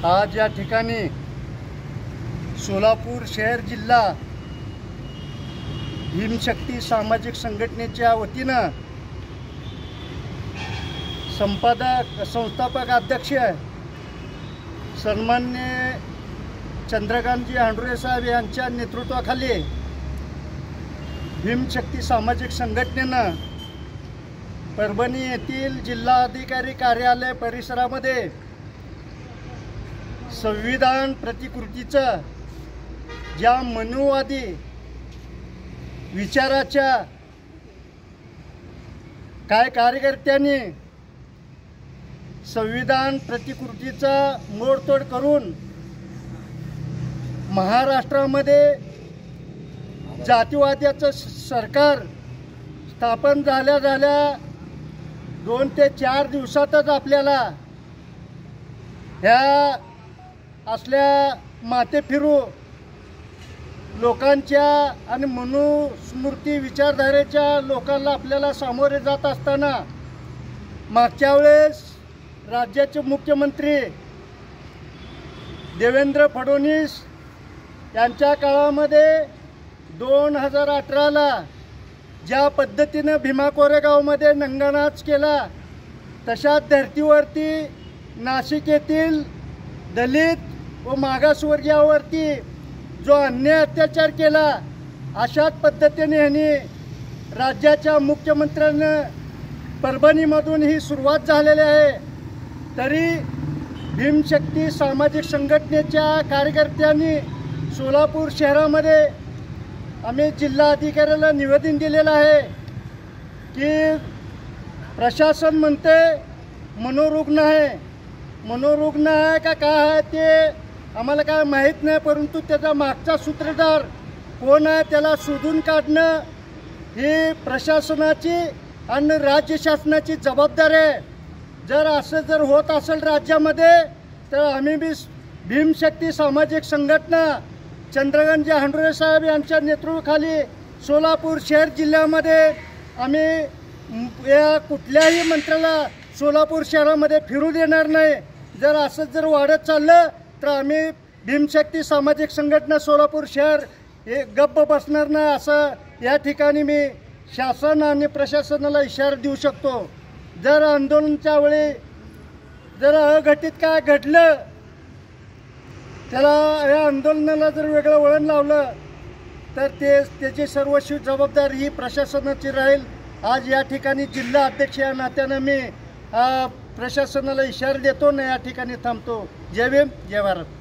आज या ठिकाणी सोलापूर शहर जिल्हा भीमशक्ती सामाजिक संघटनेच्या वतीनं संस्थापक अध्यक्ष सन्माननीय चंद्रकांतजी हांडुरे साहेब यांच्या नेतृत्वाखाली भीमशक्ती सामाजिक संघटनेनं परभणी येथील जिल्हाधिकारी कार्यालय परिसरामध्ये संविधान प्रतिकृतीचं ज्या मनुवादी विचाराच्या काय कार्यकर्त्यांनी संविधान प्रतिकृतीचा मोडतोड करून महाराष्ट्रामध्ये जातीवाद्याचं सरकार स्थापन झाल्या 2 ते 4 दिवसातच आपल्याला ह्या असल्या माते फिरू लोकांच्या आणि मनुस्मृती विचारधारेच्या लोकांना आपल्याला सामोरे जात असताना मागच्या वेळेस राज्याचे मुख्यमंत्री देवेंद्र फडणवीस यांच्या काळामध्ये 2018ला ज्या पद्धतीनं भीमा कोरेगावमध्ये नंगानाच केला तशाच धर्तीवरती नाशिक येथील दलित व मागासवर्गीयावरती जो अन्याय अत्याचार केला अशाच पद्धतीने यांनी राज्याच्या मुख्यमंत्र्यांना परभणीमधून ही सुरुवात झालेली आहे। तरी भीमशक्ती सामाजिक संघटनेच्या कार्यकर्त्यांनी सोलापूर शहरामध्ये आम्ही जिल्हाधिकाऱ्याला निवेदन दिलेलं आहे की प्रशासन म्हणते मनोरुग्ण आहे का काय आहे ते आम्हाला काय माहीत नाही, परंतु त्याचा मागचा सूत्रधार कोण आहे त्याला शोधून काढणं ही प्रशासनाची आणि राज्य शासनाची जबाबदारी आहे। जर असं होत असेल राज्यामध्ये तर आम्ही भीमशक्ती सामाजिक संघटना चंद्रकांतजी हांडुरे साहेब यांच्या नेतृत्वाखाली सोलापूर शहर जिल्ह्यामध्ये आम्ही या कुठल्याही मंत्र्याला सोलापूर शहरामध्ये फिरू देणार नाही। जर असं वाढत चाललं तर आम्ही भीमशक्ती सामाजिक संघटना सोलापूर शहर हे गप्प बसणार नाही, असं या ठिकाणी मी शासन आणि प्रशासनाला इशारा देऊ शकतो। जर आंदोलनाच्या वेळी जर अघटित काय घडलं त्याला या आंदोलनाला जर वेगळं वळण लावलं तर त्याची सर्वस्वी जबाबदारी ही प्रशासनाची राहील। आज या ठिकाणी जिल्हा अध्यक्ष या नात्यानं मी प्रशासनाला इशारा देतो ना या ठिकाणी थांबतो। जय भीम जय भारत।